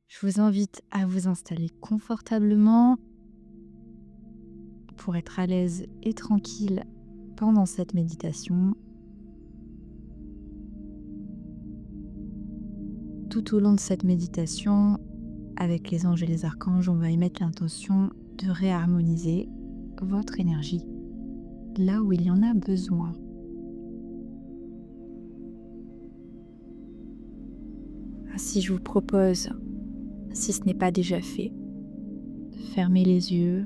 Je vous invite à vous installer confortablement pour être à l'aise et tranquille pendant cette méditation. Tout au long de cette méditation, avec les anges et les archanges, on va émettre l'intention de réharmoniser votre énergie là où il y en a besoin. Ainsi, je vous propose, si ce n'est pas déjà fait, de fermer les yeux,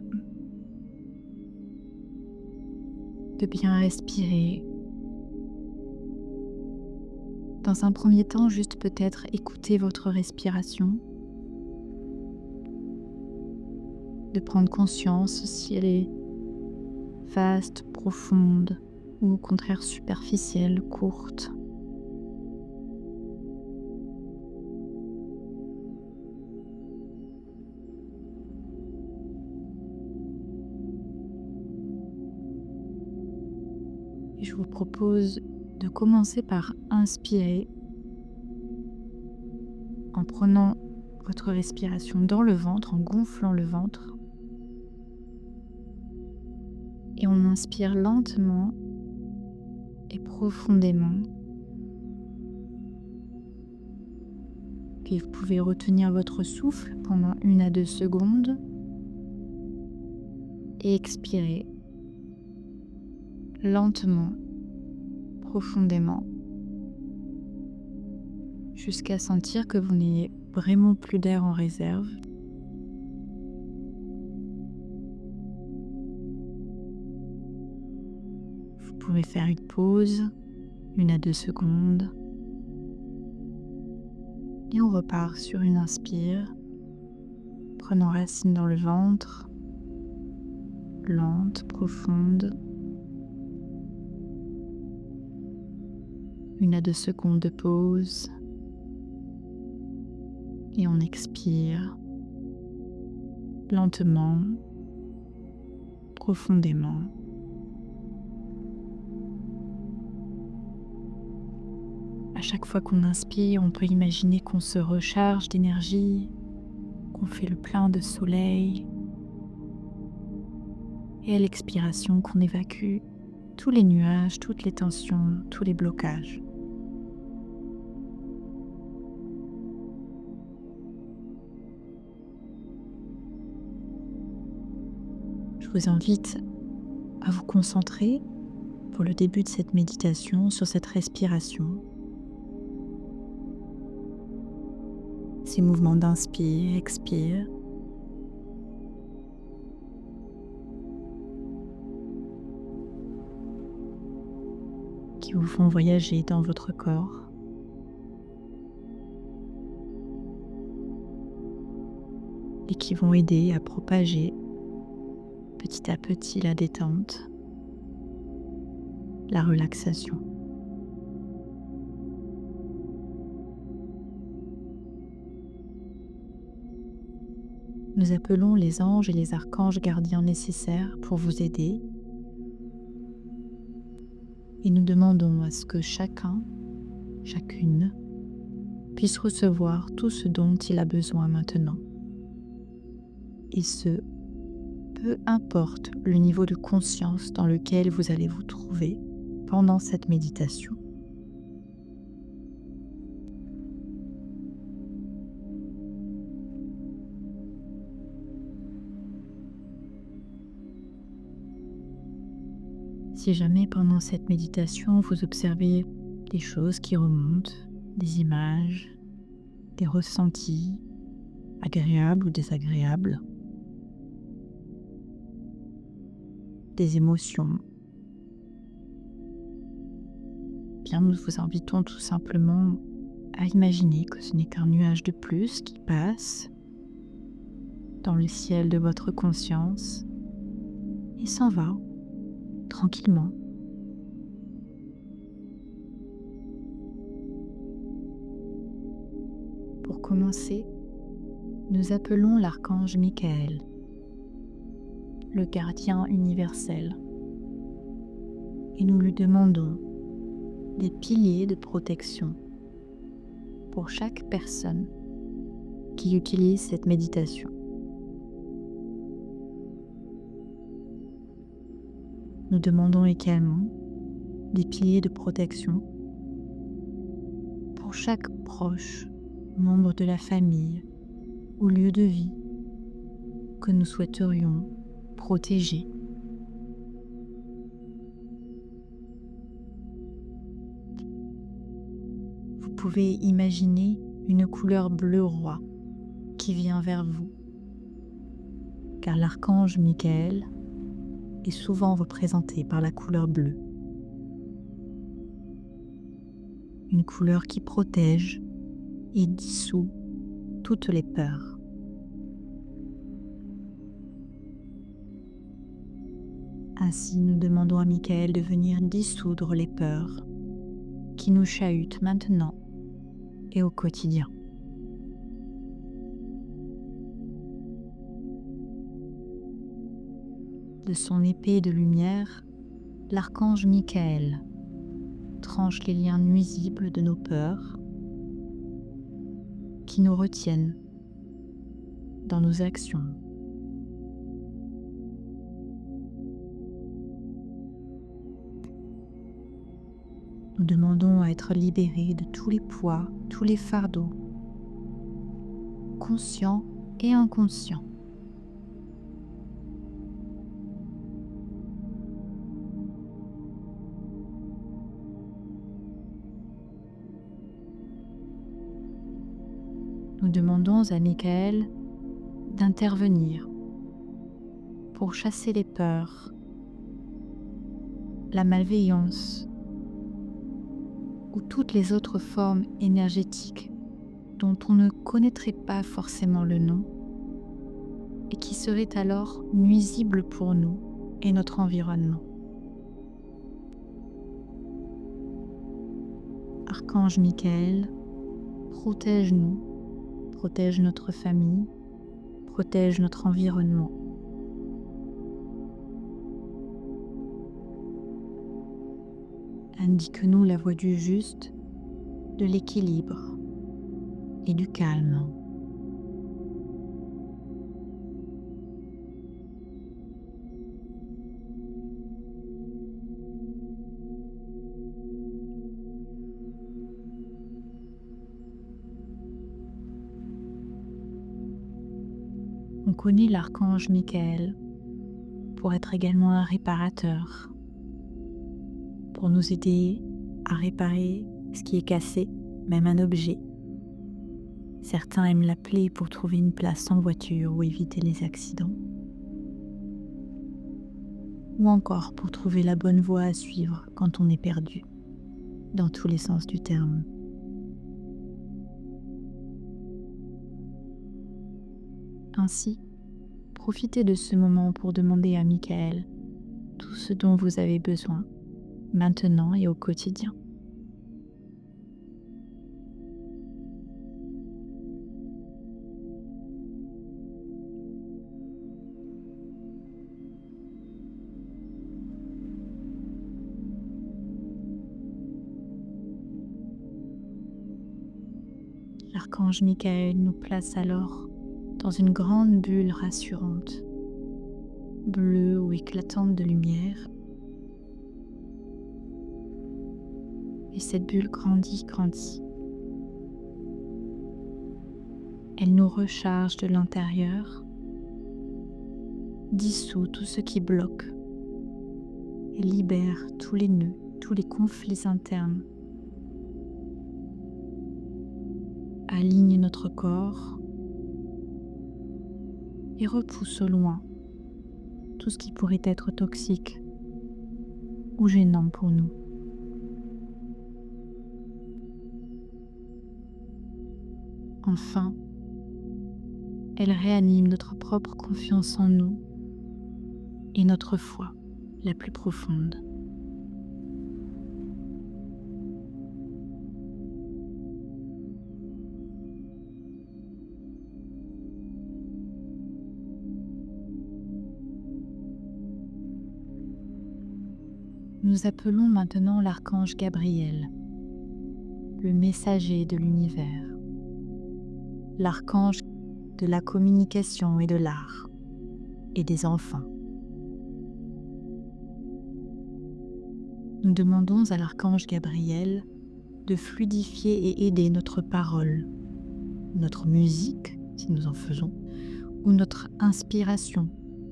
de bien respirer. Dans un premier temps, juste peut-être écouter votre respiration, de prendre conscience si elle est vaste, profonde ou au contraire superficielle, courte. Et je vous propose de commencer par inspirer en prenant votre respiration dans le ventre, en gonflant le ventre. Et on inspire lentement et profondément. Puis vous pouvez retenir votre souffle pendant 1 à 2 secondes et expirer lentement, profondément, jusqu'à sentir que vous n'ayez vraiment plus d'air en réserve. Vous pouvez faire une pause, 1 à 2 secondes. Et on repart sur une inspire, prenant racine dans le ventre, lente, profonde. 1 à 2 secondes de pause. Et on expire lentement, profondément. À chaque fois qu'on inspire, on peut imaginer qu'on se recharge d'énergie, qu'on fait le plein de soleil. Et à l'expiration, qu'on évacue tous les nuages, toutes les tensions, tous les blocages. Je vous invite à vous concentrer pour le début de cette méditation sur cette respiration. Ces mouvements d'inspire, expire. Qui vous font voyager dans votre corps. Et qui vont aider à propager petit à petit la détente, la relaxation. Nous appelons les anges et les archanges gardiens nécessaires pour vous aider. Et nous demandons à ce que chacun, chacune, puisse recevoir tout ce dont il a besoin maintenant. Et ce, peu importe le niveau de conscience dans lequel vous allez vous trouver pendant cette méditation. Si jamais pendant cette méditation vous observez des choses qui remontent, des images, des ressentis, agréables ou désagréables, des émotions, bien nous vous invitons tout simplement à imaginer que ce n'est qu'un nuage de plus qui passe dans le ciel de votre conscience et s'en va tranquillement. Pour commencer, nous appelons l'archange Michael, le gardien universel, et nous lui demandons des piliers de protection pour chaque personne qui utilisent cette méditation. Nous demandons également des piliers de protection pour chaque proche, membre de la famille ou lieu de vie que nous souhaiterions protéger. Vous pouvez imaginer une couleur bleu roi qui vient vers vous, car l'archange Michael est souvent représenté par la couleur bleue. Une couleur qui protège et dissout toutes les peurs. Ainsi, nous demandons à Michael de venir dissoudre les peurs qui nous chahutent maintenant et au quotidien. De son épée de lumière, l'archange Michael tranche les liens nuisibles de nos peurs qui nous retiennent dans nos actions. Nous demandons à être libérés de tous les poids, tous les fardeaux, conscients et inconscients. Nous demandons à Michael d'intervenir pour chasser les peurs, la malveillance ou toutes les autres formes énergétiques dont on ne connaîtrait pas forcément le nom et qui seraient alors nuisibles pour nous et notre environnement. Archange Michael, protège-nous, protège notre famille, protège notre environnement. Indique-nous la voie du juste, de l'équilibre et du calme. On connaît l'archange Michael pour être également un réparateur, pour nous aider à réparer ce qui est cassé, même un objet. Certains aiment l'appeler pour trouver une place en voiture ou éviter les accidents. Ou encore pour trouver la bonne voie à suivre quand on est perdu, dans tous les sens du terme. Ainsi, profitez de ce moment pour demander à Michael tout ce dont vous avez besoin, maintenant et au quotidien. L'archange Michael nous place alors dans une grande bulle rassurante, bleue ou éclatante de lumière. Et cette bulle grandit. Elle nous recharge de l'intérieur, dissout tout ce qui bloque et libère tous les nœuds, tous les conflits internes. Aligne notre corps et repousse au loin tout ce qui pourrait être toxique ou gênant pour nous. Enfin, elle réanime notre propre confiance en nous et notre foi la plus profonde. Nous appelons maintenant l'archange Gabriel, le messager de l'univers. l'archange de la communication et de l'art, et des enfants. Nous demandons à l'archange Gabriel de fluidifier et aider notre parole, notre musique, si nous en faisons, ou notre inspiration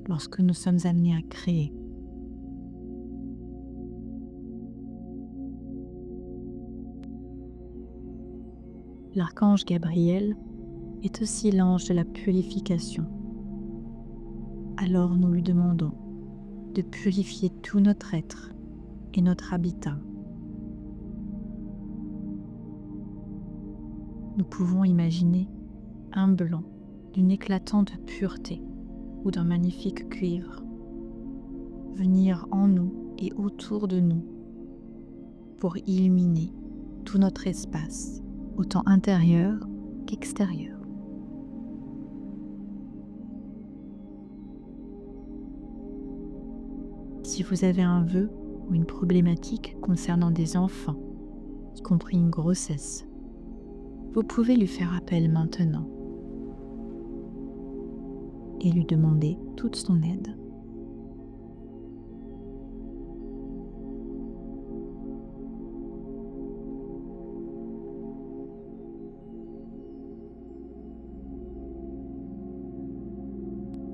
lorsque nous sommes amenés à créer. L'archange Gabriel est aussi l'ange de la purification. Alors nous lui demandons de purifier tout notre être et notre habitat. Nous pouvons imaginer un blanc d'une éclatante pureté ou d'un magnifique cuivre venir en nous et autour de nous pour illuminer tout notre espace, autant intérieur qu'extérieur. Si vous avez un vœu ou une problématique concernant des enfants, y compris une grossesse, vous pouvez lui faire appel maintenant et lui demander toute son aide.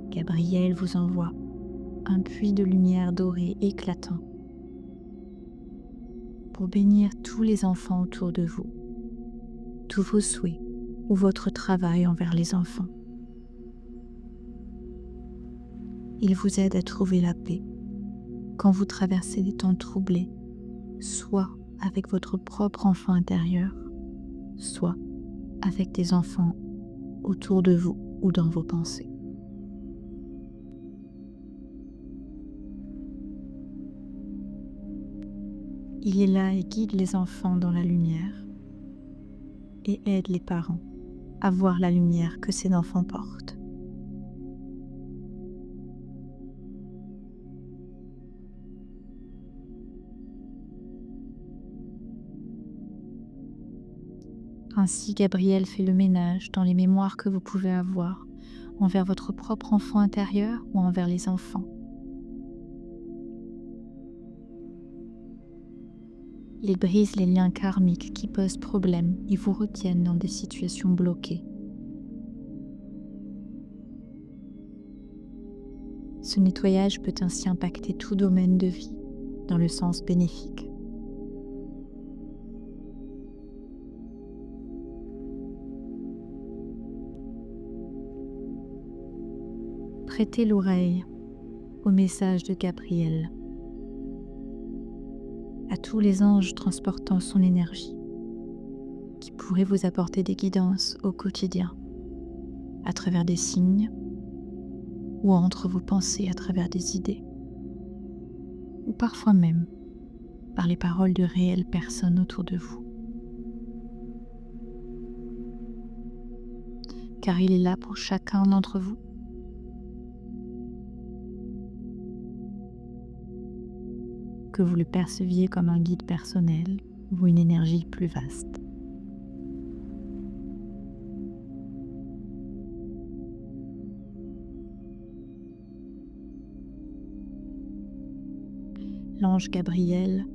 Gabriel vous envoie un puits de lumière dorée éclatant pour bénir tous les enfants autour de vous, tous vos souhaits ou votre travail envers les enfants. Il vous aide à trouver la paix quand vous traversez des temps troublés, soit avec votre propre enfant intérieur, soit avec des enfants autour de vous ou dans vos pensées. Il est là et guide les enfants dans la lumière et aide les parents à voir la lumière que ces enfants portent. Ainsi, Gabriel fait le ménage dans les mémoires que vous pouvez avoir envers votre propre enfant intérieur ou envers les enfants. Il brise les liens karmiques qui posent problème et vous retiennent dans des situations bloquées. Ce nettoyage peut ainsi impacter tout domaine de vie dans le sens bénéfique. Prêtez l'oreille au message de Gabriel, à tous les anges transportant son énergie, qui pourraient vous apporter des guidances au quotidien, à travers des signes, ou entre vos pensées à travers des idées, ou parfois même par les paroles de réelles personnes autour de vous. Car il est là pour chacun d'entre vous. Que vous le perceviez comme un guide personnel ou une énergie plus vaste. L'ange Gabriel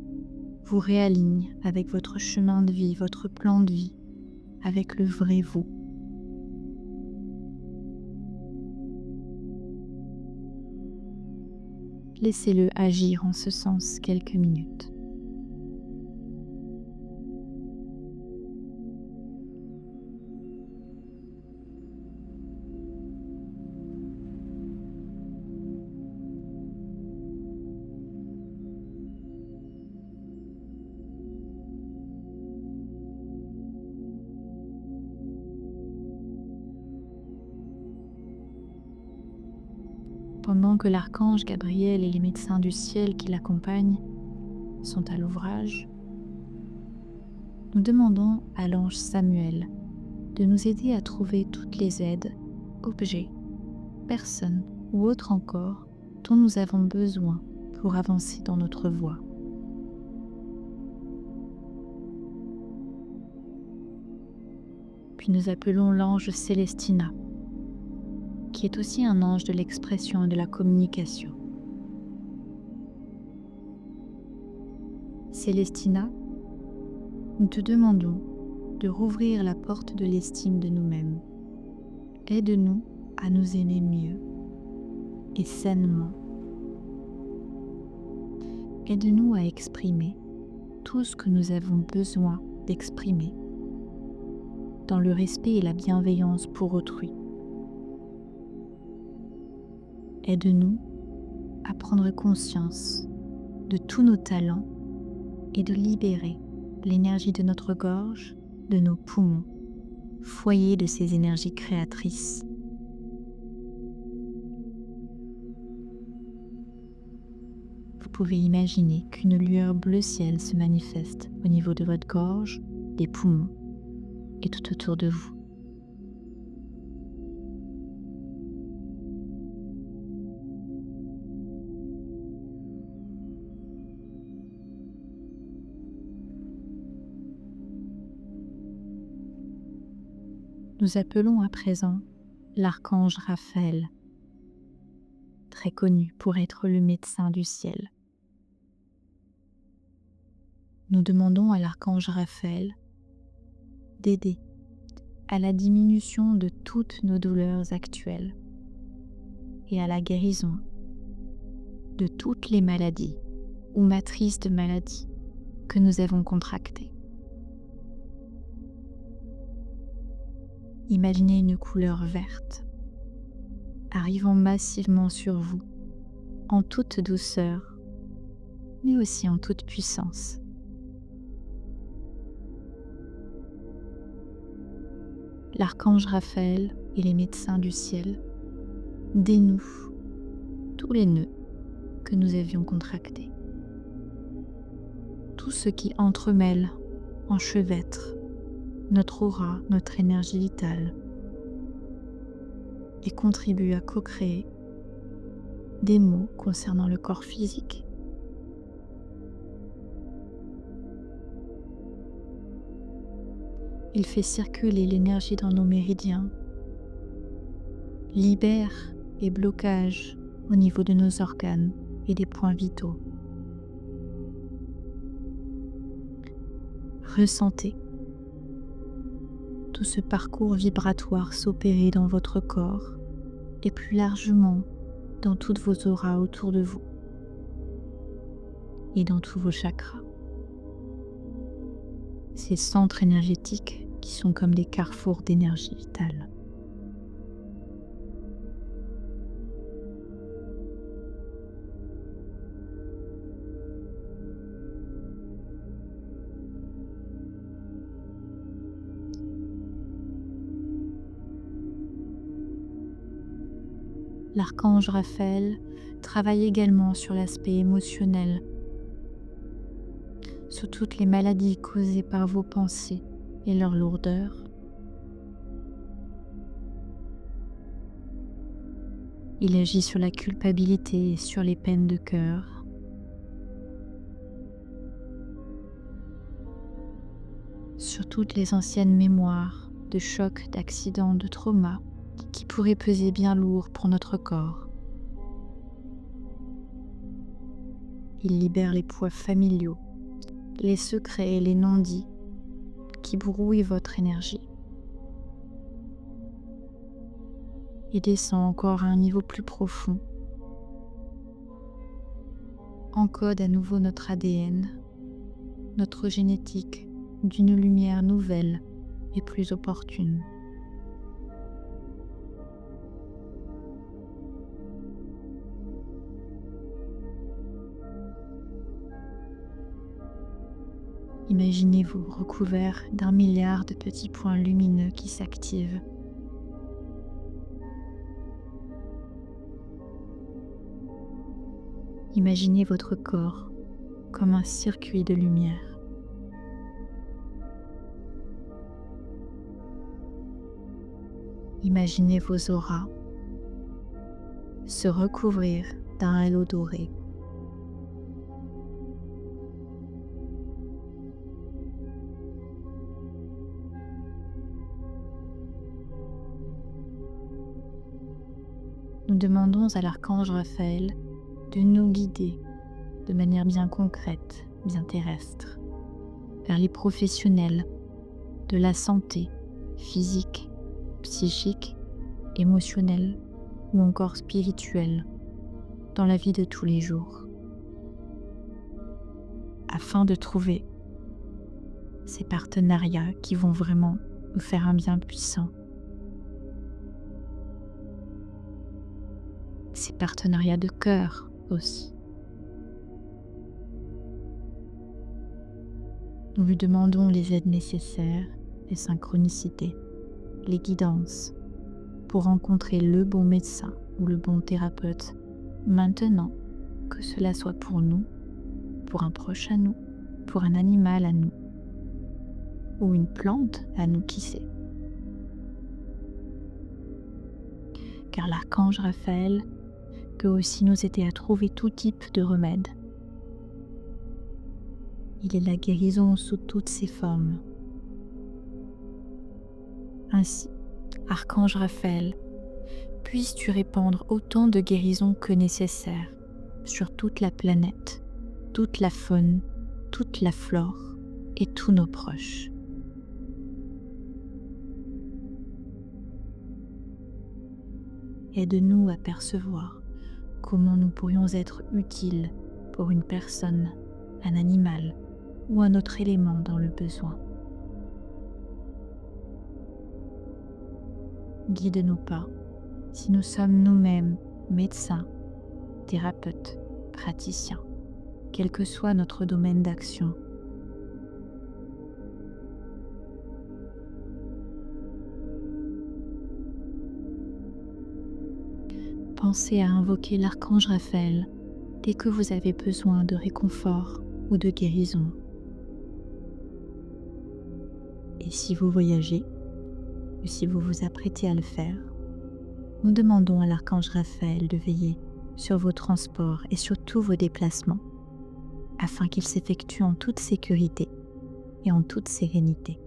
vous réaligne avec votre chemin de vie, votre plan de vie, avec le vrai vous. Laissez-le agir en ce sens quelques minutes. Pendant que l'archange Gabriel et les médecins du ciel qui l'accompagnent sont à l'ouvrage, nous demandons à l'ange Samuel de nous aider à trouver toutes les aides, objets, personnes ou autres encore dont nous avons besoin pour avancer dans notre voie. Puis nous appelons l'ange Célestina, qui est aussi un ange de l'expression et de la communication. Célestina, nous te demandons de rouvrir la porte de l'estime de nous-mêmes. Aide-nous à nous aimer mieux et sainement. Aide-nous à exprimer tout ce que nous avons besoin d'exprimer, dans le respect et la bienveillance pour autrui. Aide-nous à prendre conscience de tous nos talents et de libérer l'énergie de notre gorge, de nos poumons, foyer de ces énergies créatrices. Vous pouvez imaginer qu'une lueur bleu ciel se manifeste au niveau de votre gorge, des poumons et tout autour de vous. Nous appelons à présent l'archange Raphaël, très connu pour être le médecin du ciel. Nous demandons à l'archange Raphaël d'aider à la diminution de toutes nos douleurs actuelles et à la guérison de toutes les maladies ou matrices de maladies que nous avons contractées. Imaginez une couleur verte arrivant massivement sur vous, en toute douceur, mais aussi en toute puissance. L'archange Raphaël et les médecins du ciel dénouent tous les nœuds que nous avions contractés, tout ce qui entremêle, enchevêtre notre aura, notre énergie vitale, et contribue à co-créer des mots concernant le corps physique. Il fait circuler l'énergie dans nos méridiens, libère les blocages au niveau de nos organes et des points vitaux. Ressentez tout ce parcours vibratoire s'opérer dans votre corps et plus largement dans toutes vos auras autour de vous et dans tous vos chakras. Ces centres énergétiques qui sont comme des carrefours d'énergie vitale. L'archange Raphaël travaille également sur l'aspect émotionnel, sur toutes les maladies causées par vos pensées et leur lourdeur. Il agit sur la culpabilité et sur les peines de cœur. Sur toutes les anciennes mémoires de chocs, d'accidents, de traumas qui pourraient peser bien lourd pour notre corps. Il libère les poids familiaux, les secrets et les non-dits qui brouillent votre énergie. Et descend encore à un niveau plus profond. Encode à nouveau notre ADN, notre génétique d'une lumière nouvelle et plus opportune. Imaginez-vous recouvert d'1 milliard de petits points lumineux qui s'activent. Imaginez votre corps comme un circuit de lumière. Imaginez vos auras se recouvrir d'un halo doré. nous demandons à l'archange Raphaël de nous guider de manière bien concrète, bien terrestre, vers les professionnels de la santé physique, psychique, émotionnelle ou encore spirituelle dans la vie de tous les jours, afin de trouver ces partenariats qui vont vraiment nous faire un bien puissant. Ces partenariats de cœur aussi. Nous lui demandons les aides nécessaires, les synchronicités, les guidances pour rencontrer le bon médecin ou le bon thérapeute maintenant, que cela soit pour nous, pour un proche à nous, pour un animal à nous, ou une plante à nous, qui sait. Car l'archange Raphaël peut aussi nous aider à trouver tout type de remède. Il est la guérison sous toutes ses formes. Ainsi, archange Raphaël, puisses-tu répandre autant de guérisons que nécessaire sur toute la planète, toute la faune, toute la flore et tous nos proches. Aide-nous à percevoir comment nous pourrions être utiles pour une personne, un animal ou un autre élément dans le besoin. Guide nos pas si nous sommes nous-mêmes médecins, thérapeutes, praticiens, quel que soit notre domaine d'action. Pensez à invoquer l'archange Raphaël dès que vous avez besoin de réconfort ou de guérison. Et si vous voyagez, ou si vous vous apprêtez à le faire, nous demandons à l'archange Raphaël de veiller sur vos transports et sur tous vos déplacements, afin qu'ils s'effectuent en toute sécurité et en toute sérénité.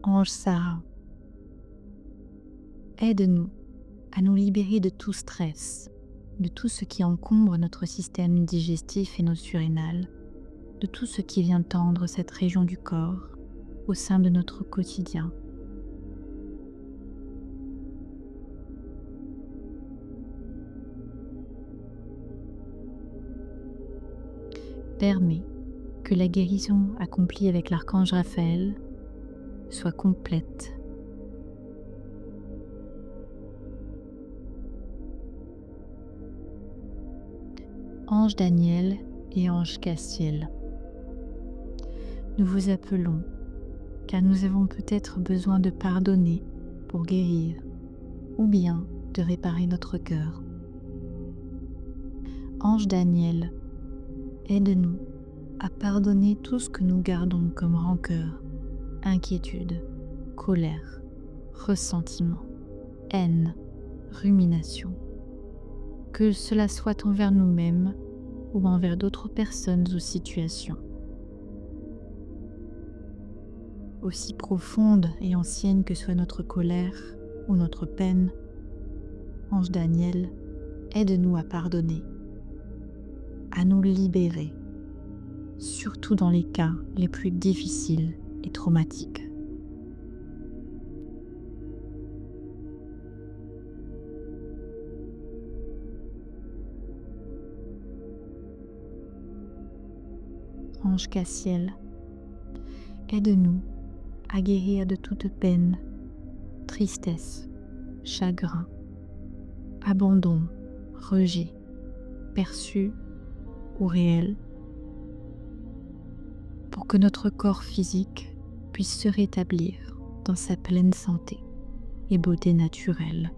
Ange Sarah, aide-nous à nous libérer de tout stress, de tout ce qui encombre notre système digestif et nos surrénales, de tout ce qui vient tendre cette région du corps au sein de notre quotidien. Permets que la guérison accomplie avec l'archange Raphaël soit complète. Ange Daniel et ange Cassiel, nous vous appelons car nous avons peut-être besoin de pardonner pour guérir ou bien de réparer notre cœur. Ange Daniel, aide-nous à pardonner tout ce que nous gardons comme rancœur, inquiétude, colère, ressentiment, haine, rumination. Que cela soit envers nous-mêmes ou envers d'autres personnes ou situations. Aussi profonde et ancienne que soit notre colère ou notre peine, Ange Daniel, aide-nous à pardonner, à nous libérer, surtout dans les cas les plus difficiles et traumatiques. Ange Cassiel, aide-nous à guérir de toute peine, tristesse, chagrin, abandon, rejet, perçu ou réel, pour que notre corps physique puisse se rétablir dans sa pleine santé et beauté naturelle.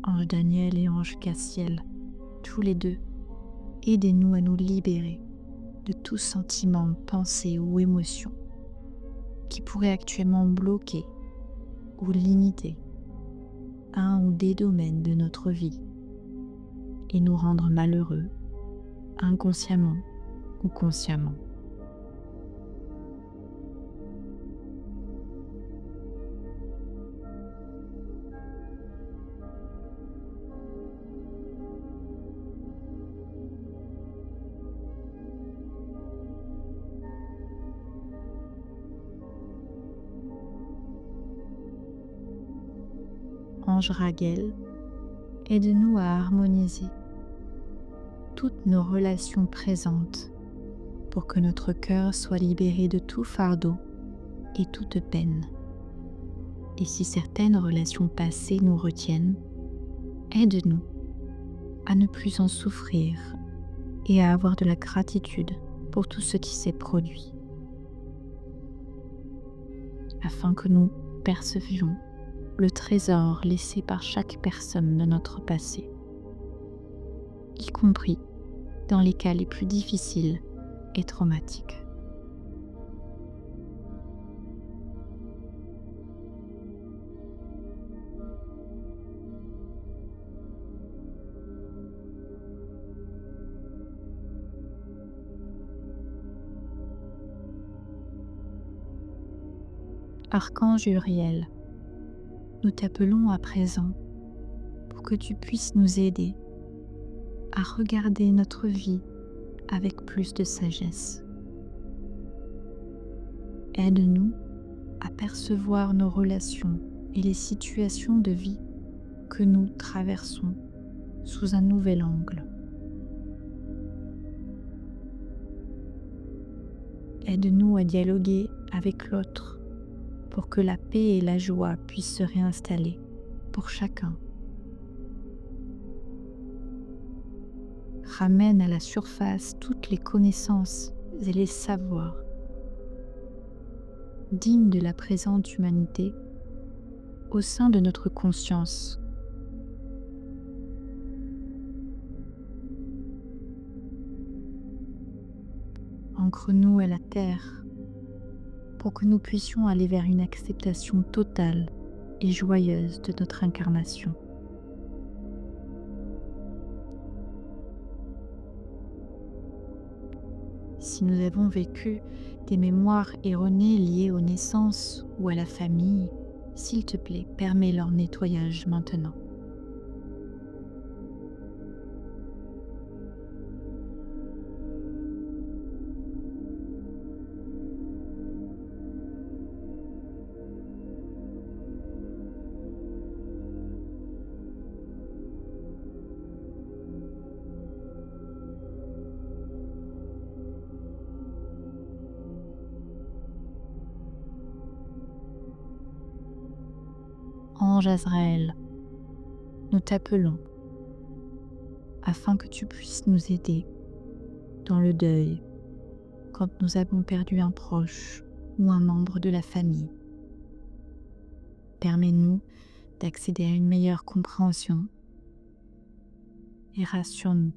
Ange Daniel et Ange Cassiel, tous les deux, aidez-nous à nous libérer de tout sentiment, pensée ou émotion qui pourrait actuellement bloquer ou limiter un ou des domaines de notre vie et nous rendre malheureux, inconsciemment ou consciemment. Ange Raguel, aide-nous à harmoniser toutes nos relations présentes pour que notre cœur soit libéré de tout fardeau et toute peine. Et si certaines relations passées nous retiennent, aide-nous à ne plus en souffrir et à avoir de la gratitude pour tout ce qui s'est produit, afin que nous percevions le trésor laissé par chaque personne de notre passé, y compris dans les cas les plus difficiles et traumatiques. Archange Uriel, nous t'appelons à présent pour que tu puisses nous aider à regarder notre vie avec plus de sagesse. Aide-nous à percevoir nos relations et les situations de vie que nous traversons sous un nouvel angle. Aide-nous à dialoguer avec l'autre pour que la paix et la joie puissent se réinstaller pour chacun. Ramène à la surface toutes les connaissances et les savoirs dignes de la présente humanité au sein de notre conscience. Ancre-nous à la terre pour que nous puissions aller vers une acceptation totale et joyeuse de notre incarnation. Si nous avons vécu des mémoires erronées liées aux naissances ou à la famille, s'il te plaît, permets leur nettoyage maintenant. Ange Azraël, nous t'appelons afin que tu puisses nous aider dans le deuil quand nous avons perdu un proche ou un membre de la famille. Permets-nous d'accéder à une meilleure compréhension et rassure-nous,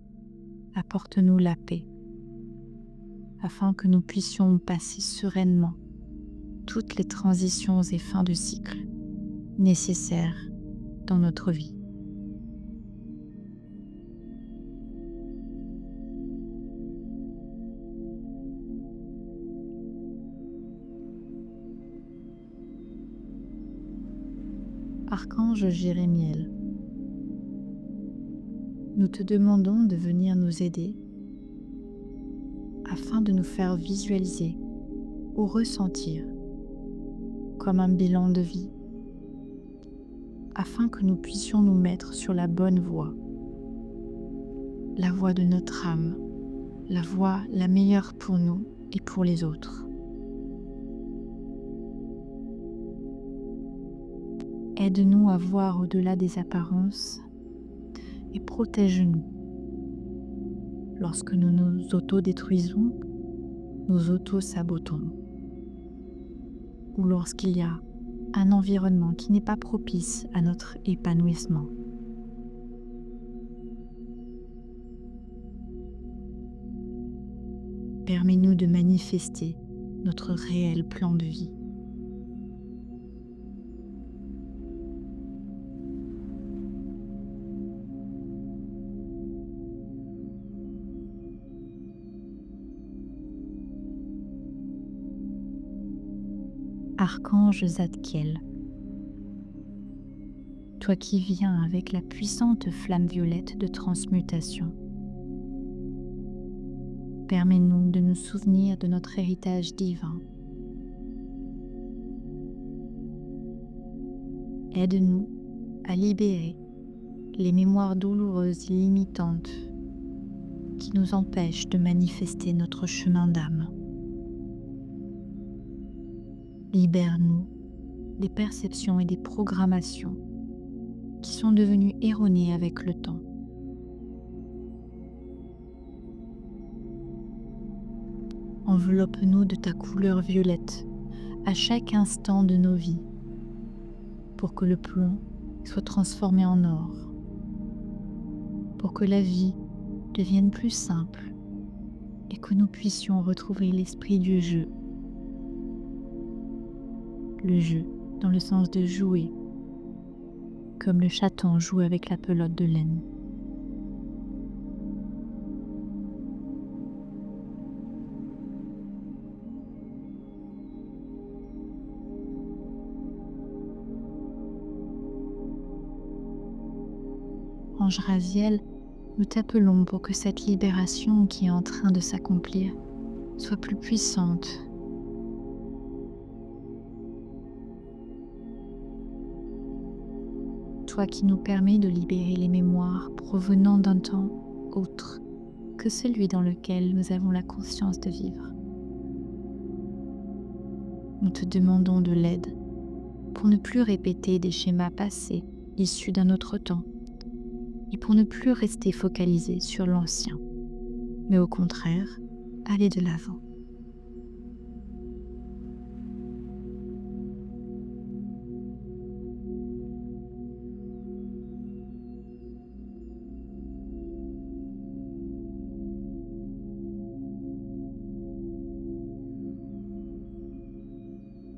apporte-nous la paix afin que nous puissions passer sereinement toutes les transitions et fins de cycle nécessaires dans notre vie. Archange Jérémiel, nous te demandons de venir nous aider afin de nous faire visualiser ou ressentir comme un bilan de vie, afin que nous puissions nous mettre sur la bonne voie, la voie de notre âme, la voie la meilleure pour nous et pour les autres. Aide-nous à voir au-delà des apparences et protège-nous lorsque nous nous auto-détruisons, nous auto-sabotons, ou lorsqu'il y a un environnement qui n'est pas propice à notre épanouissement. Permets-nous de manifester notre réel plan de vie. Archange Zadkiel, toi qui viens avec la puissante flamme violette de transmutation, permets-nous de nous souvenir de notre héritage divin. Aide-nous à libérer les mémoires douloureuses et limitantes qui nous empêchent de manifester notre chemin d'âme. Libère-nous des perceptions et des programmations qui sont devenues erronées avec le temps. Enveloppe-nous de ta couleur violette à chaque instant de nos vies pour que le plomb soit transformé en or, pour que la vie devienne plus simple et que nous puissions retrouver l'esprit du jeu. Le jeu dans le sens de jouer, comme le chaton joue avec la pelote de laine. Ange Raziel, nous t'appelons pour que cette libération qui est en train de s'accomplir soit plus puissante. Toi qui nous permets de libérer les mémoires provenant d'un temps autre que celui dans lequel nous avons la conscience de vivre. Nous te demandons de l'aide pour ne plus répéter des schémas passés issus d'un autre temps et pour ne plus rester focalisé sur l'ancien, mais au contraire, aller de l'avant.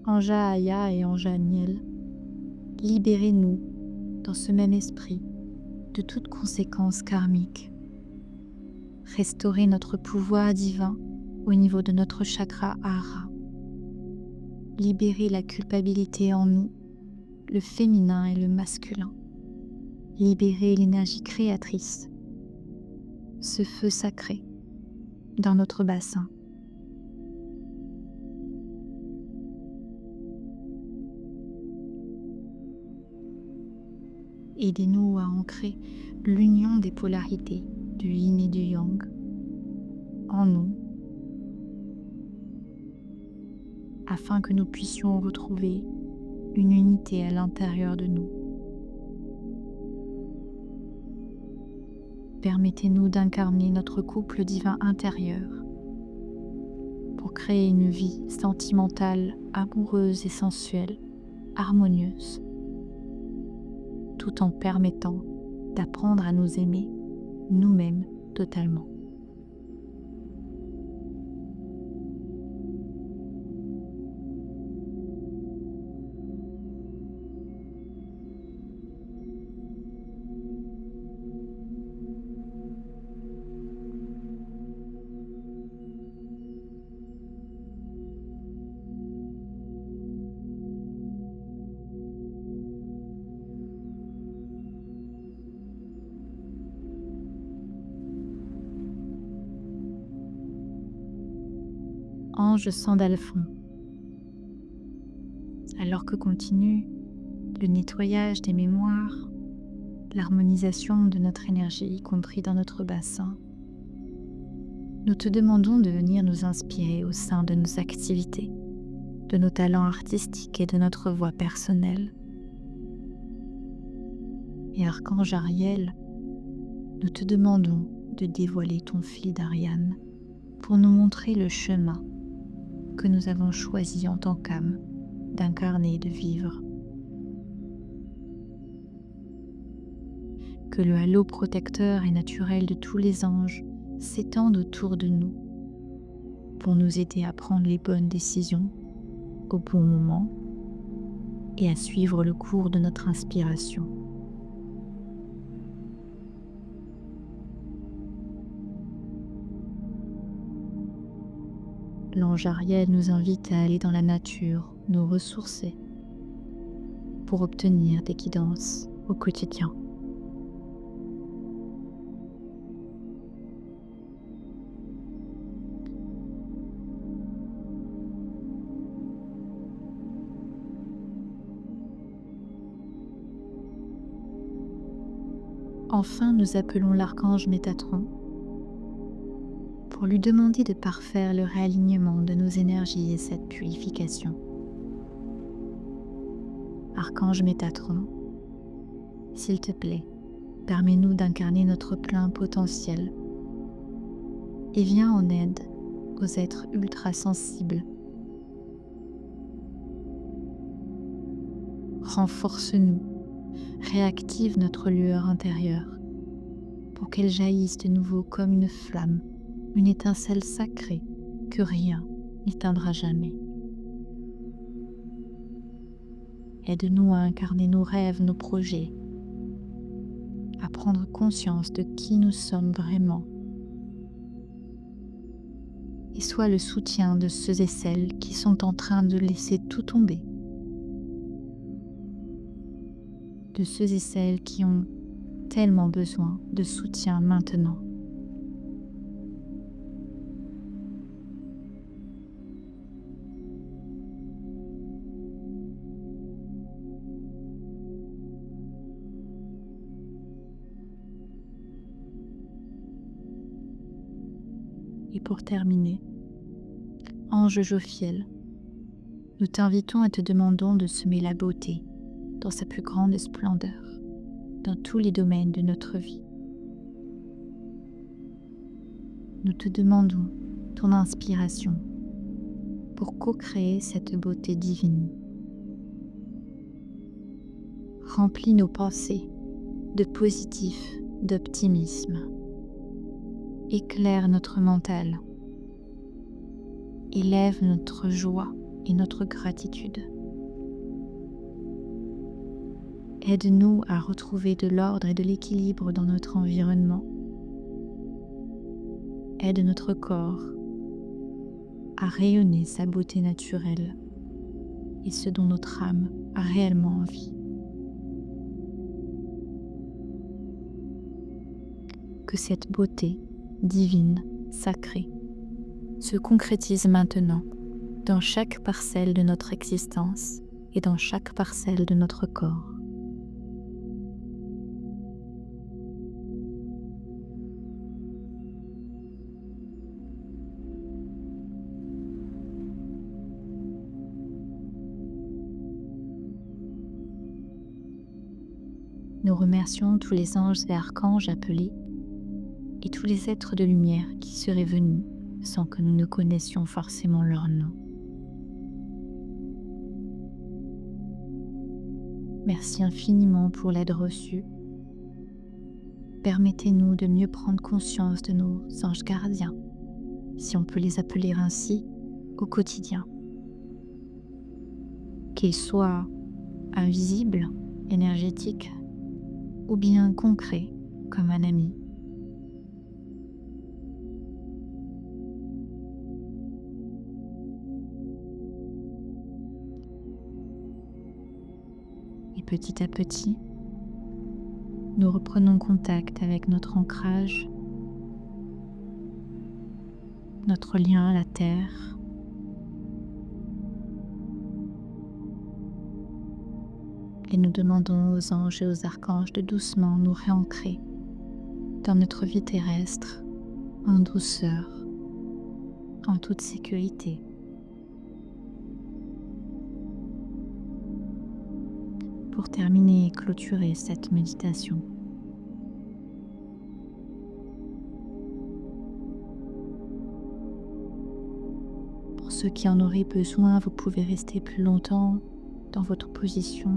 Anja Aya et Anja Aniel, libérez-nous dans ce même esprit de toute conséquence karmique. Restaurez notre pouvoir divin au niveau de notre chakra Hara. Libérez la culpabilité en nous, le féminin et le masculin. Libérez l'énergie créatrice, ce feu sacré dans notre bassin. Aidez-nous à ancrer l'union des polarités du yin et du yang en nous, afin que nous puissions retrouver une unité à l'intérieur de nous. Permettez-nous d'incarner notre couple divin intérieur pour créer une vie sentimentale, amoureuse et sensuelle, harmonieuse, tout en permettant d'apprendre à nous aimer nous-mêmes totalement. Ange Sandalphon, alors que continue le nettoyage des mémoires, l'harmonisation de notre énergie, y compris dans notre bassin, nous te demandons de venir nous inspirer au sein de nos activités, de nos talents artistiques et de notre voix personnelle. Et Archange Ariel, nous te demandons de dévoiler ton fil d'Ariane pour nous montrer le chemin que nous avons choisi en tant qu'âme d'incarner et de vivre. Que le halo protecteur et naturel de tous les anges s'étende autour de nous pour nous aider à prendre les bonnes décisions au bon moment et à suivre le cours de notre inspiration. l'ange Ariel nous invite à aller dans la nature, nous ressourcer, pour obtenir des guidances au quotidien. Enfin, nous appelons l'archange Métatron pour lui demander de parfaire le réalignement de nos énergies et cette purification. Archange Métatron, s'il te plaît, permets-nous d'incarner notre plein potentiel et viens en aide aux êtres ultra sensibles. Renforce-nous, réactive notre lueur intérieure pour qu'elle jaillisse de nouveau comme une flamme, une étincelle sacrée que rien n'éteindra jamais. Aide-nous à incarner nos rêves, nos projets, à prendre conscience de qui nous sommes vraiment. Et sois le soutien de ceux et celles qui sont en train de laisser tout tomber, de ceux et celles qui ont tellement besoin de soutien maintenant. Et pour terminer, Ange Jophiel, nous t'invitons et te demandons de semer la beauté dans sa plus grande splendeur, dans tous les domaines de notre vie. Nous te demandons ton inspiration pour co-créer cette beauté divine. Remplis nos pensées de positif, d'optimisme. Éclaire notre mental. Élève notre joie et notre gratitude. Aide-nous à retrouver de l'ordre et de l'équilibre dans notre environnement. Aide notre corps à rayonner sa beauté naturelle et ce dont notre âme a réellement envie. Que cette beauté divine, sacrée, se concrétise maintenant dans chaque parcelle de notre existence et dans chaque parcelle de notre corps. Nous remercions tous les anges et archanges appelés et tous les êtres de lumière qui seraient venus sans que nous ne connaissions forcément leur nom. Merci infiniment pour l'aide reçue. Permettez-nous de mieux prendre conscience de nos anges gardiens, si on peut les appeler ainsi, au quotidien. Qu'ils soient invisibles, énergétiques, ou bien concrets, comme un ami. Et petit à petit, nous reprenons contact avec notre ancrage, notre lien à la terre, et nous demandons aux anges et aux archanges de doucement nous réancrer dans notre vie terrestre, en douceur, en toute sécurité. Pour terminer et clôturer cette méditation, pour ceux qui en auraient besoin, vous pouvez rester plus longtemps dans votre position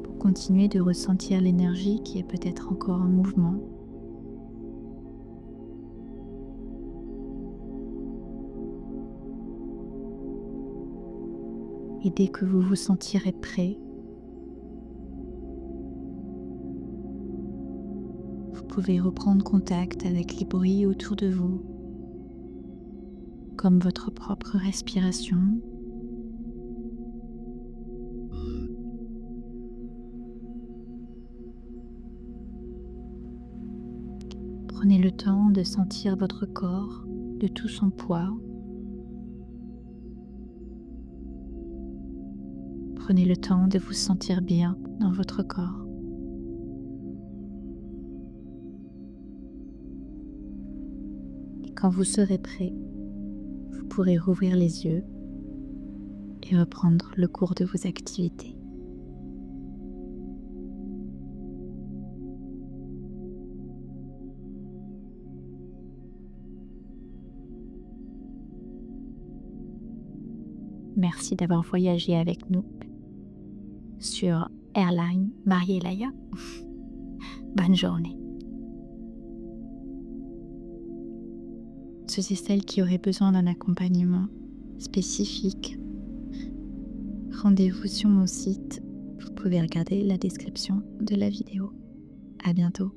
pour continuer de ressentir l'énergie qui est peut-être encore en mouvement. Et dès que vous vous sentirez prêt, vous pouvez reprendre contact avec les bruits autour de vous, comme votre propre respiration. Prenez le temps de sentir votre corps de tout son poids. Prenez le temps de vous sentir bien dans votre corps. Et quand vous serez prêt, vous pourrez rouvrir les yeux et reprendre le cours de vos activités. Merci d'avoir voyagé avec nous sur Airline Marielaya. Bonne journée. Ceux et celles qui auraient besoin d'un accompagnement spécifique, rendez-vous sur mon site. Vous pouvez regarder la description de la vidéo. À bientôt.